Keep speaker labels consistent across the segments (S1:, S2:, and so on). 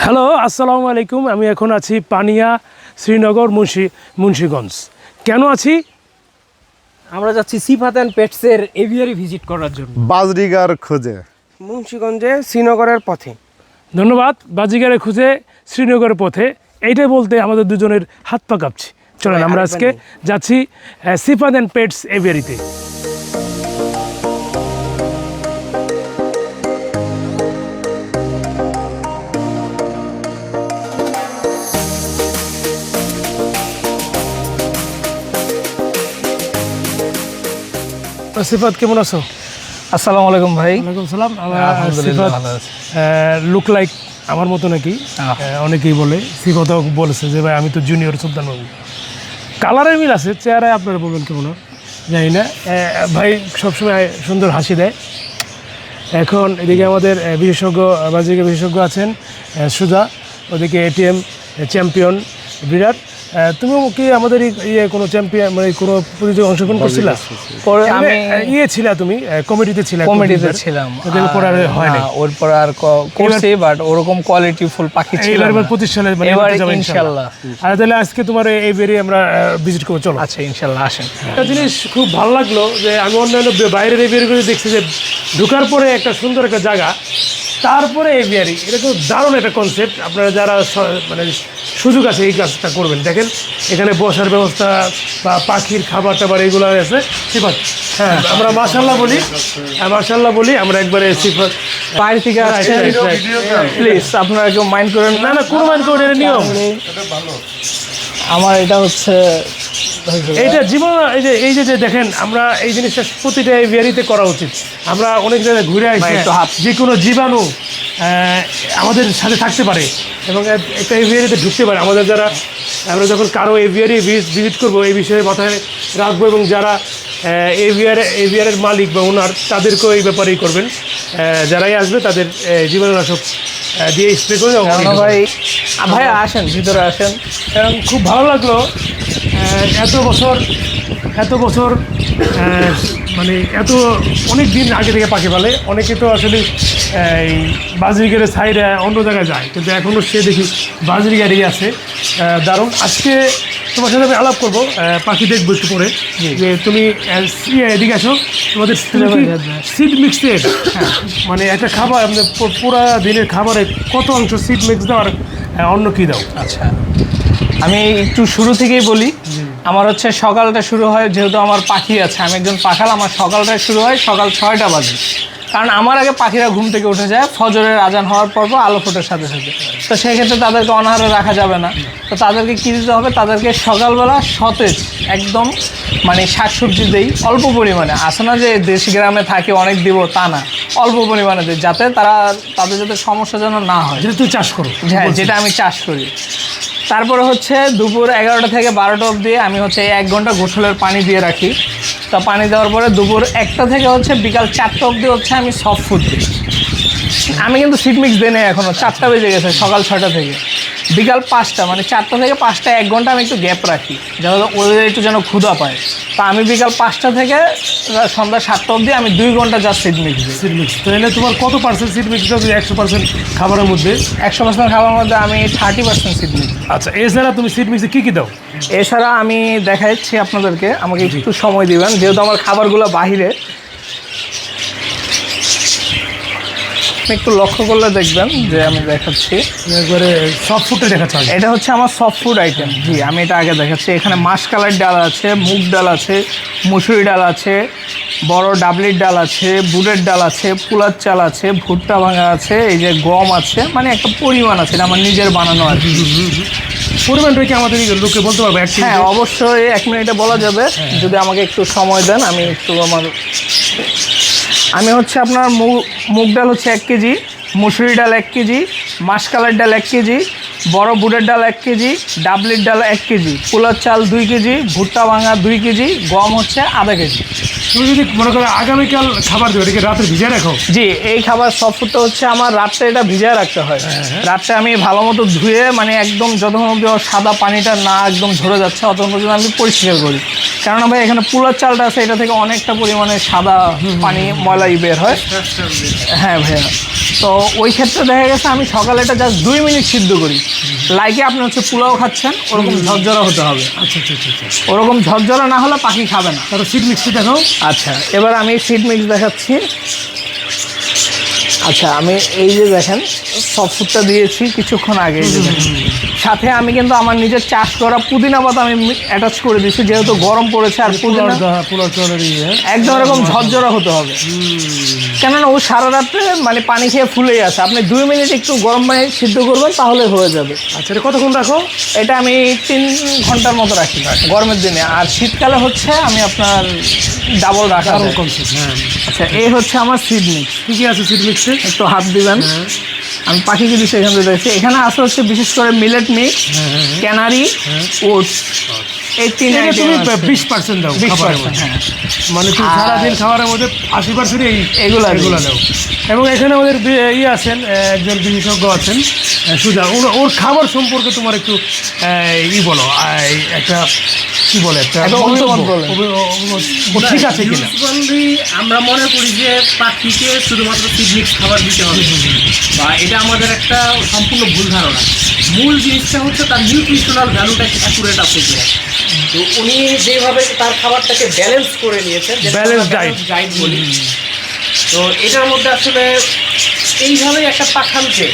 S1: Hello, আসসালামু আলাইকুম। আমি এখন আছি পানিয়া, শ্রীনগর, মুন্সিগঞ্জ। কেন আছি?
S2: আমরা যাচ্ছি সিফাত অ্যান্ড পেটসের এভিয়ারি ভিজিট করার জন্য
S3: বাজরিগার খোঁজে
S4: মুন্সিগঞ্জে শ্রীনগরের পথে।
S1: ধন্যবাদ। বাজিগারে খুঁজে শ্রীনগরের পথে, এইটাই বলতে আমাদের দুজনের হাত পা কাঁপছে। চলেন আমরা আজকে যাচ্ছি সিফাত অ্যান্ড পেটস এভিয়ারিতে। সিফাত, কেমন আছো?
S2: আসসালামু আলাইকুম ভাই।
S1: ওয়ালাইকুম সালাম।
S2: আলহামদুলিল্লাহ,
S1: সিফাত
S2: ভালো আছি।
S1: লুক লাইক আমার মতো নাকি, অনেকেই বলে। সিফাতও বলেছে যে ভাই আমি তো জুনিয়র সুলতান বাবু। কালারের মিল আছে, চেহারায় আপনারা বলবেন কেমন জানি না। ভাই সবসময় সুন্দর হাসি দেয়। এখন এদিকে আমাদের বিশেষজ্ঞ, বাজিকে বিশেষজ্ঞ আছেন সুজা, ওদিকে এটিএম চ্যাম্পিয়ন বিরাট। তুমিও কি আমাদের কোনো চ্যাম্পিয়ন, মানে কোনো প্রতিযোগিতায় অংশগ্রহণ করছিলা?
S2: আমি
S1: ছিলা, তুমি কমিটিতে ছিলা?
S2: ছিলাম,
S1: পরে আর হয় না।
S2: ওর পর আর করছি, বাট ওরকম কোয়ালিটি ফুল পাখি ছিল না।
S1: এবার 25 সালে
S2: এবার ইনশাআল্লাহ।
S1: আর তাহলে আজকে তোমার এই বেরিয়ে আমরা ভিজিট করবো। চলো।
S2: আচ্ছা, ইনশাআল্লাহ আসেন।
S1: একটা জিনিস খুব ভালো লাগলো যে আমি অন্যান্য বাইরের এভিয়ারিগুলো দেখছি যে ঢোকার পরে একটা সুন্দর একটা জায়গা, তারপরে এভিয়ারি। এটা খুব দারুণ একটা কনসেপ্ট। আপনারা যারা মানে সুযোগ আছে এই কাজটা করবেন। দেখেন এখানে বসার ব্যবস্থা বা পাখির খাবার টাবার এগুলো আছে। সিফাত, হ্যাঁ আমরা মাশাআল্লাহ বলি আমরা একবারে সিফাত
S2: বাইরে থেকে আসছেন, প্লিজ আপনারা কেউ মাইন্ড করেন
S1: না। না, কোনো মাইন্ড করে নিয়ম।
S2: আমার এটা হচ্ছে
S1: এইটা জীবন। এই যে দেখেন, আমরা এই জিনিসটা প্রতিটা এভিয়ারিতে করা উচিত। আমরা অনেক জায়গায় ঘুরে আসি, যে কোনো জীবাণু আমাদের সাথে থাকতে পারে এবং একটা এভিয়ারিতে ঢুকতে পারে। আমরা যখন কারো এভিয়ারি ভিজিট করবো এই বিষয়ে মাথায় রাখবো, এবং যারা এভিয়ারের মালিক বা ওনার, তাদেরকেও এই ব্যাপারেই করবেন। যারাই আসবে তাদের জীবাণুনাশক দিয়ে স্প্রে করে।
S2: ভাই আসেন, ভিতরে আসেন।
S1: এবং খুব ভালো লাগলো এত বছর মানে অনেক দিন আগে থেকে পাখি পালে। অনেকে তো আসলে এই বাজরিগারের সাইডে অন্য জায়গায় যায়, কিন্তু এখনও সে দেখি বাজরিগারেই আছে। দারুণ। আজকে তোমার সাথে আমি আলাপ করবো, পাখি দেখবো একটু পরে। যে তুমি এদিকে আসো, তোমাদের সিড মিক্সের, মানে একটা খাবার আমাদের পুরা দিনের খাবারে কত অংশ সিড মিক্স দাও আর অন্য কী দাও?
S2: আচ্ছা, আমি একটু শুরু থেকেই বলি। আমার হচ্ছে সকালটা শুরু হয়, যেহেতু আমার পাখি আছে, আমি একজন পাখাল। আমার সকালটা শুরু হয় সকাল 6টা বাজে, কারণ আমার আগে পাখিরা ঘুম থেকে উঠে যায় ফজরের আজান হওয়ার পর আলো ফোটার সাথে সাথে। তো সেক্ষেত্রে তাদেরকে অনাহারে রাখা যাবে না। তো তাদেরকে কী দিতে হবে? তাদেরকে সকালবেলা সতেজ একদম, মানে শাকসবজি দেই অল্প পরিমাণে। আসে না যে দেশি গ্রামে থাকে অনেক দিব, তা না, অল্প পরিমাণে দিই, যাতে তাদের যাতে সমস্যা যেন না হয়।
S1: যেটা তুই চাষ করো?
S2: হ্যাঁ, যেটা আমি চাষ করি। তারপরে হচ্ছে দুপুর 11টা থেকে 12টা অবধি আমি হচ্ছে 1 ঘন্টা গোসলের পানি দিয়ে রাখি। তা পানি দেওয়ার পরে দুপুর 1টা থেকে হচ্ছে বিকাল 4টা অবধি হচ্ছে আমি সফট ফুড দিই। আমি কিন্তু সিড মিক্স দিই না, এখনও 4টা বেজে গেছে। সকাল 6টা থেকে বিকাল 5টা, মানে 4টা থেকে 5টা 1 ঘন্টা আমি একটু গ্যাপ রাখি, যেন ওদের একটু যেন ক্ষুধা পায়। তা আমি বিকাল 5টা থেকে সন্ধ্যা 7টা অবধি আমি 2 ঘন্টা যা সিড মিক্স দিই।
S1: সিড মিক্স তাহলে তোমার কত পার্সেন্ট সিড মিক্স দাও? 100% খাবারের মধ্যে?
S2: 100% খাবারের মধ্যে আমি 30% সিড মিক্স।
S1: আচ্ছা, এছাড়া তুমি সিড মিক্সে কী কী দাও?
S2: এছাড়া আমি দেখাচ্ছি আপনাদেরকে, আমাকে একটু সময় দিবেন, যেহেতু আমার খাবারগুলো বাহিরে। একটু লক্ষ্য করলে দেখবেন যে আমি দেখাচ্ছি
S1: একবারে সফট ফুডটা দেখাচ্ছি।
S2: এটা হচ্ছে আমার সফট ফুড আইটেম। জি, আমি এটা আগে দেখাচ্ছি। এখানে মাসকালের ডাল আছে, মুগ ডাল আছে, মুসুরি ডাল আছে, বড় ডাবলির ডাল আছে, বুটের ডাল আছে, পোলার চাল আছে, ভুট্টা ভাঙা আছে, এই যে গম আছে, মানে একটা পরিমাণ আছে। এটা আমার নিজের বানানো আর কি।
S1: পরিমাণটা কি আমাদের লোকে বলতে পারবে?
S2: হ্যাঁ, অবশ্যই 1 মিনিটে বলা যাবে, যদি আমাকে একটু সময় দেন। আমি হচ্ছে আপনার মুগ ডাল হচ্ছে 1 কেজি, মুসুরি ডাল 1 কেজি, মাসকালের ডাল 1 কেজি, বড় বুটের ডাল 1 কেজি, ডাবলির ডাল 1 কেজি, পোলার চাল 2 কেজি, ভুট্টা ভাঙা 2 কেজি, গম হচ্ছে আধা কেজি।
S1: তুমি যদি মনে করো আগামীকাল খাবার দেবে, এটাকে রাতে ভিজিয়ে রাখো?
S2: জি, এই খাবার সফট ফুডটা হচ্ছে আমার রাত্রে এটা ভিজিয়ে রাখতে হয়। রাত্রে আমি ভালো মতো ধুয়ে, মানে একদম যতক্ষণ অবধি সাদা পানিটা না একদম ঝরে যাচ্ছে ততক্ষণ পর্যন্ত আমি পরিষ্কার করি। কেননা ভাই এখানে পোলার চালটা আছে, এটা থেকে অনেকটা পরিমাণে সাদা পানি ময়লাই বের হয়। হ্যাঁ ভাইয়া। তো ওই ক্ষেত্রে দেখা গেছে আমি সকালে এটা জাস্ট 2 মিনিট সিদ্ধ করি। লাইকে আপনি হচ্ছে পোলাও খাচ্ছেন ওরকম ঝরঝরা হতে হবে।
S1: আচ্ছা আচ্ছা আচ্ছা আচ্ছা।
S2: ওরকম ঝরঝরা না হলে পাখি খাবে না।
S1: তারপর সিড মিক্সটা দেখো।
S2: আচ্ছা, এবার আমি সিড মিক্স দেখাচ্ছি। আচ্ছা, আমি এই যে দেখেন সফট ফুডটা দিয়েছি কিছুক্ষণ আগে, এই যে দেখেন। সাথে আমি কিন্তু আমার নিজের চাষ করা পুদিনা পাতা আমি অ্যাটাচ করে দিচ্ছি, যেহেতু গরম পড়েছে। আর পুদিনা
S1: পোলাও চালের ইয়ে।
S2: একদম এরকম ঝরঝরা হতে হবে, কেননা ও সারা রাত্রে মানে পানি খেয়ে ফুলেই আছে। আপনি 2 মিনিট একটু গরম পানি সিদ্ধ করবেন তাহলে হয়ে যাবে।
S1: আচ্ছা, এটা কতক্ষণ রাখো?
S2: এটা আমি 3 ঘন্টার মতো রাখি গরমের দিনে। আর শীতকালে হচ্ছে আমি আপনার ডাবল রাখা যায়।
S1: হ্যাঁ।
S2: আচ্ছা, এই হচ্ছে আমার সিড মিক্স।
S1: কি কি আছে সিড মিক্সে?
S2: একটু হাত দিবেন। আমি পাখিকে দিচ্ছি এখান থেকে দেখছি। এখানে আছে হচ্ছে বিশেষ করে মিলেট মিক্স, ক্যানারি, ওটস। এই 3 আইটেম
S1: তুমি 20% দাও
S2: 20%। হ্যাঁ,
S1: মানে তুমি সারাদিন খাবারের মধ্যে 80%
S2: এগুলা
S1: দাও। এবং এখানে ওদের ইয়ে আছেন, একজন বিশেষজ্ঞ আছেন সুজা, ওর খাবার সম্পর্কে তোমার একটু বলো, একটা কি বলে একটা
S2: অভিমত বলেন।
S1: ঠিক আছে কিনা?
S3: আমরা মনে করি যে পাখিকে শুধুমাত্র সিড মিক্স খাবার দিতে হবে, বা এটা আমাদের একটা সম্পূর্ণ ভুল ধারণা। মূল জিনিসটা হচ্ছে তার নিউট্রিশনাল ভ্যালুটা অ্যাকুরেট আছে কিনা। তো উনি যেভাবে তার খাবারটাকে ব্যালেন্স করে নিয়েছেন,
S1: Balanced
S3: ডায়েট বলি, তো এটার মধ্যে আসলে এইভাবেই একটা পাখানকে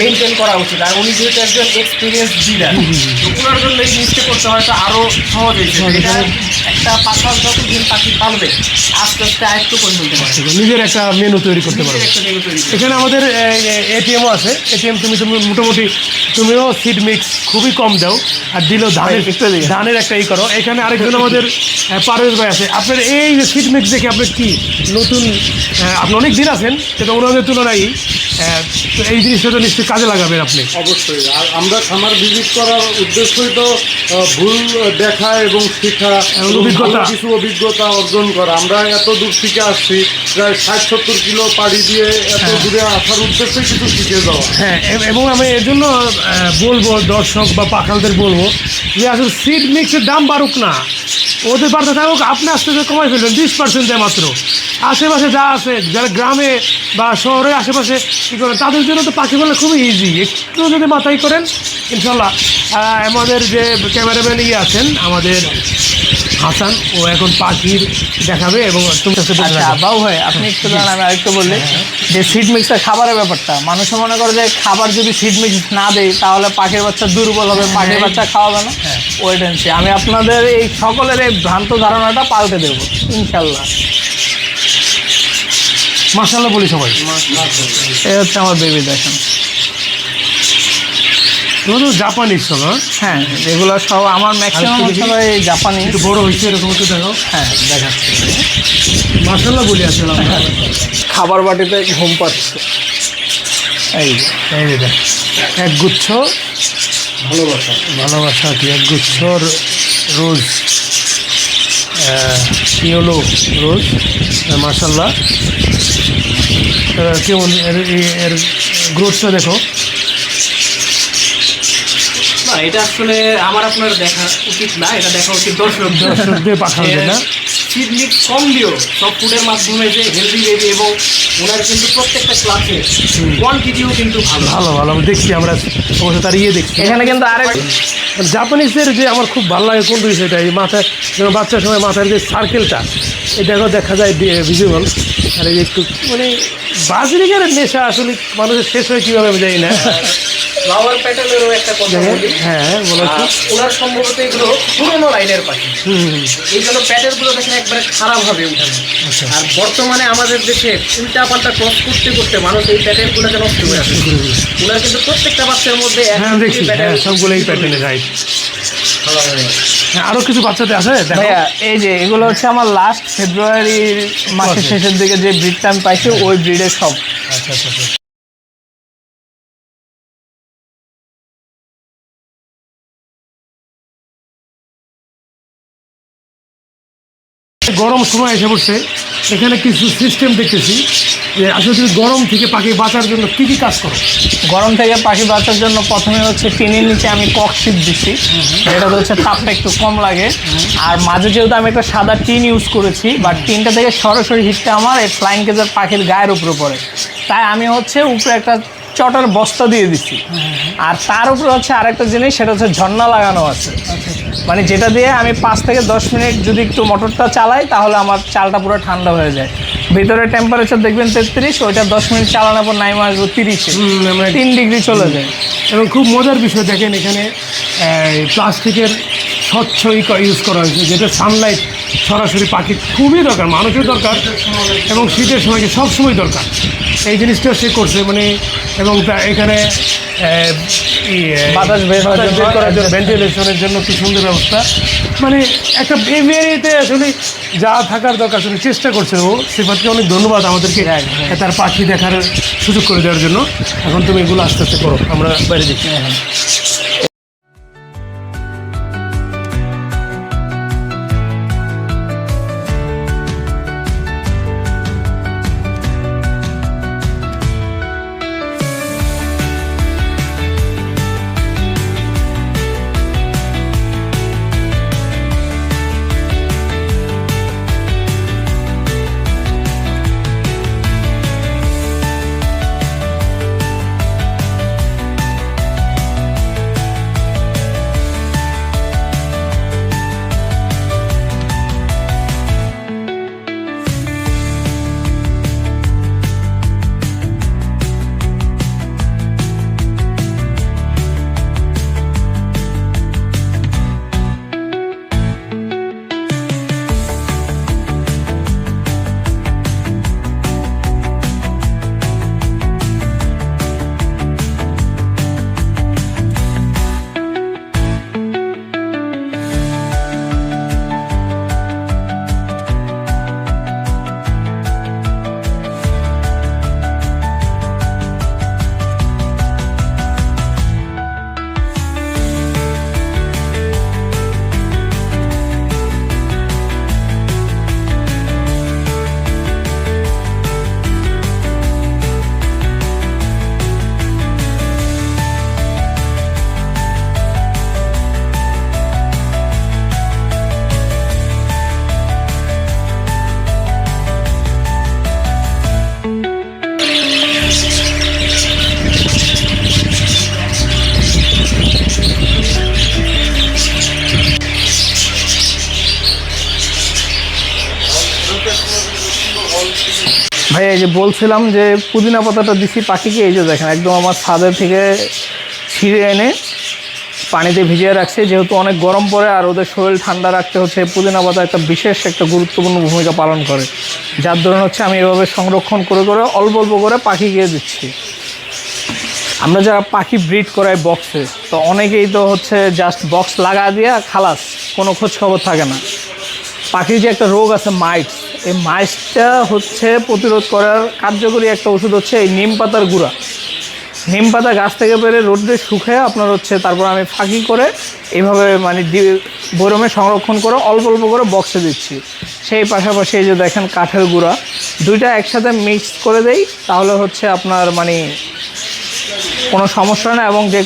S3: মেনটেন করা উচিত। আর উনি যেহেতু একজন এক্সপিরিয়েন্স ডিলার, তো ওনার জন্য এই জিনিসটা করতে হয়তো আরও সহজ হয়েছে। এটা একটা পাখাল যতদিন পাখি পালবে আস্তে আস্তে আয়ত্ত করে ফেলতে পারবে,
S1: নিজের একটা মেনু তৈরি করতে পারবে।
S3: একটা মেনু তৈরি করবে।
S1: এখানে আমাদের এটিএমও আছে। এটিএম তুমি মোটামুটি তুমিও সিড মিক্স খুবই কম দাও, আর দিলেও ধানের একটা করো। এখানে আরেকজন আমাদের পারভেজ ভাই আছে। আপনার এই যে সিড মিক্স দেখে আপনার কি নতুন, আপনি অনেক দিন আছেন, কিন্তু ওনাদের তুলনায় তো এই জিনিসটা তো নিশ্চয়ই কাজে লাগাবেন আপনি।
S5: অবশ্যই। আর আমরা খামার ভিজিট করার উদ্দেশ্যই তো ভুল দেখা এবং শেখা,
S1: অভিজ্ঞতা।
S5: কিছু অভিজ্ঞতা অর্জন করা। আমরা এত দূর থেকে আসছি, প্রায় 60-70 কিলো পাড়ি দিয়ে এত দূরে আসার উদ্দেশ্যে কিছু শিখে যাওয়া।
S1: হ্যাঁ, এবং আমি এর জন্য বলবো দর্শক বা পাখালদের বলবো যে আসলে সিড মিক্সের দাম বাড়ুক না, ওদের বাড়তে থাকুক, আপনি আস্তে আস্তে কমাই ফেলবেন 20% দেয় মাত্র। আশেপাশে যা আছে, যারা গ্রামে বা শহরের আশেপাশে কী করেন, তাদের জন্য তো পাখি বলা খুবই ইজি। একটু যদি মাথায় করেন ইনশাল্লাহ। আমাদের যে ক্যামেরাম্যান আছেন আমাদের হাসান, ও এখন পাখির দেখাবে এবং তুমি
S2: আচ্ছা বাবু ভাই, আপনি একটু জানেন, আমি আরেকটু বললি যে সিড মিক্সের খাবারের ব্যাপারটা। মানুষে মনে করে যে খাবার যদি সিড মিক্স না দেয় তাহলে পাখির বাচ্চা দুর্বল হবে, পাখির বাচ্চা খাওয়াবে না। Wait and see. আমি আপনাদের এই সকলের এই ভ্রান্ত ধারণাটা পাল্টে দেবো ইনশাল্লাহ।
S1: মাশাআল্লাহ বলি সবাই।
S2: এই হচ্ছে আমার বেবি, দেখেন।
S1: তোমার তো জাপানিজ সব।
S2: হ্যাঁ, এগুলো সব আমার ম্যাক্সিমাম সবাই জাপানি।
S1: একটু বড় হয়েছে এরকম একটু দেখো।
S2: হ্যাঁ, দেখাচ্ছি।
S1: মাশাআল্লাহ বলি আসলে আমরা।
S2: খাবার বাটিতে ঘুম পাচ্ছে। এই
S1: এই দেখ, একগুচ্ছ ভালোবাসা কি, একগুচ্ছ রোজ, ইয়েলো রোজ। মাশাআল্লাহ, কেমন এর গ্রোথটা দেখো।
S3: না, এটা আসলে আমার আপনার দেখা উচিত না, এটা দেখা উচিত
S1: দর্শকদের পাঠাবে না।
S3: সিড মিক্স কম দিও সব ফুডের মাধ্যমে যে হেলদি বেবি, এবং ওনার কিন্তু প্রত্যেকটা ক্লাসে কোয়ান্টিটিও কিন্তু ভালো
S1: ভালো ভালো আমি দেখছি, আমরা অবশ্য তার দেখছি।
S2: এখানে কিন্তু আরেক
S1: জাপানিজদের যে আমার খুব ভালো লাগে কোন বিষয়টা, এই মাথায় যেমন বাচ্চার সময় মাথার যে সার্কেলটা, এটাকেও দেখা যায় ভিজিবল। আর এই একটু মানে বাজরিকের নেশা আসলে মানুষের শেষ হয় কীভাবে আমি জানি না।
S3: ফ্লাওয়ার প্যাটার্নেরও একটা কথা বলি।
S1: হ্যাঁ, বলো একটু।
S3: ওনার সম্ভবত এগুলো পুরোনো লাইনের পাখি, এই জন্য প্যাটার্নগুলো দেখেন একবারে খারাপভাবে উঠানো। আর বর্তমানে আমাদের দেশে উল্টা পাল্টা ক্রস করতে করতে মানুষ এই প্যাটার্নগুলোকে নষ্ট করে আসে। ওনার কিন্তু প্রত্যেকটা বাচ্চার মধ্যে
S1: হ্যাঁ দেখছি, হ্যাঁ সবগুলো এই প্যাটার্নে রাইট। হ্যাঁ, আরও কিছু বাচ্চাতে আছে দেখো।
S2: ভাইয়া, এই যে এগুলো হচ্ছে আমার লাস্ট ফেব্রুয়ারি মাসের শেষের দিকে যে ব্রিডটা আমি পাইছি, ওই ব্রিডের সব।
S1: আচ্ছা আচ্ছা আচ্ছা। গরম সময় এসে পড়ছে, এখানে কিছু সিস্টেম দেখতেছি যে আসলে তুমি গরম থেকে পাখি বাঁচার জন্য কী কী কাজ করো?
S2: গরম থেকে পাখি বাঁচার জন্য প্রথমে হচ্ছে টিনের নিচে আমি কক শীট দিচ্ছি, এটা হচ্ছে তাপটা একটু কম লাগে। আর মাঝে যেহেতু আমি একটা সাদা টিন ইউজ করেছি, বা টিনটা থেকে সরাসরি হিটটা আমার এই ফ্লাইং কেজার পাখির গায়ের উপরে পড়ে, তাই আমি হচ্ছে উপরে একটা চটার বস্তা দিয়ে দিচ্ছি। আর তার উপরে হচ্ছে আরেকটা জিনিস, সেটা হচ্ছে ঝর্ণা লাগানো আছে। মানে যেটা দিয়ে আমি 5 থেকে 10 মিনিট যদি একটু মোটরটা চালাই তাহলে আমার চালটা পুরো ঠান্ডা হয়ে যায়। ভিতরে টেম্পারেচার দেখবেন 33, ওইটা 10 মিনিট চালানোর পর নাইমা আসবো 30-এ, 3 ডিগ্রি চলে যায়।
S1: এবং খুব মজার বিষয় দেখেন, এখানে প্লাস্টিকের স্বচ্ছ ইউজ করা হয়েছে, যেটা সানলাইট সরাসরি পাখি খুবই দরকার, মানুষের দরকার, এবং শীতের সময় সব সময় দরকার। এই জিনিসটা সে করছে মানে, এবং এখানে
S2: বাতাস বের
S1: করার জন্য, ভেন্টিলেশনের জন্য কি সুন্দর ব্যবস্থা। মানে একটা এরিয়াতে আসলে যা থাকার দরকার আসলে চেষ্টা করছে ও। সিফাতকে অনেক ধন্যবাদ আমাদেরকে তার পাখি দেখার সুযোগ করে দেওয়ার জন্য। এখন তুমি এগুলো আস্তে আস্তে করো, আমরা বাইরে দেখি।
S2: ভাই এই যে বলছিলাম যে পুদিনা পাতাটা দিছি পাখিকে, এই যে দেখেন একদম আমার ছাদের থেকে ছিঁড়ে এনে পানিতে ভিজিয়ে রাখছে। যেহেতু অনেক গরম পড়ে আর ওদের শরীর ঠান্ডা রাখতে হচ্ছে, পুদিনা পাতা একটা বিশেষ একটা গুরুত্বপূর্ণ ভূমিকা পালন করে, যার ধরুন হচ্ছে আমি এভাবে সংরক্ষণ করে করে অল্প অল্প করে পাখিকে দিচ্ছি। আমরা যারা পাখি ব্রিড করাই বক্সে, তো অনেকেই তো হচ্ছে জাস্ট বক্স লাগা দিয়ে খালাস, কোনো খোঁজ খবর থাকে না। পাখির যে একটা রোগ আছে মাইটস, এই মাইটসটা হচ্ছে প্রতিরোধ করার কার্যকরী একটা ওষুধ হচ্ছে এই নিম পাতার গুঁড়া। নিম পাতা গাছ থেকে পেরে রোদ্রে শুকিয়ে আপনার হচ্ছে তারপর আমি ফাঁকি করে এইভাবে মানে বরমে সংরক্ষণ করে অল্প অল্প করে বক্সে দিচ্ছি। সেই পাশাপাশি এই যে দেখেন কাঠের গুঁড়া, দুইটা একসাথে মিক্স করে দেই, তাহলে হচ্ছে আপনার মানে কোনো সমস্যা না। এবং যে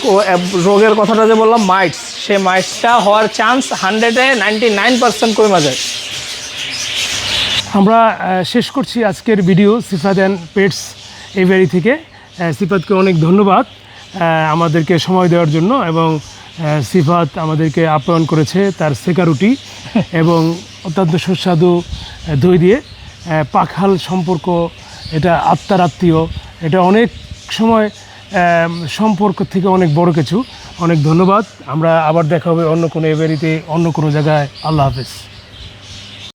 S2: রোগের কথাটা যে বললাম মাইটস, সেই মাইটসটা হওয়ার চান্স 100-এ 99% কমে যায়।
S1: আমরা শেষ করছি আজকের video Sifat and pets aviary থেকে। সিফাতকে অনেক ধন্যবাদ আমাদেরকে সময় দেওয়ার জন্য, এবং সিফাত আমাদেরকে আপ্যায়ন করেছে তার সেকা রুটি এবং অত্যন্ত সুস্বাদু দই দিয়ে। পাখাল সম্পর্ক এটা আত্মার আত্মীয়, এটা অনেক সময় সম্পর্ক থেকে অনেক বড় কিছু। অনেক ধন্যবাদ। আমরা আবার দেখা হবে অন্য কোনো এভিয়ারিতে, অন্য কোনো জায়গায়। আল্লাহ হাফেজ।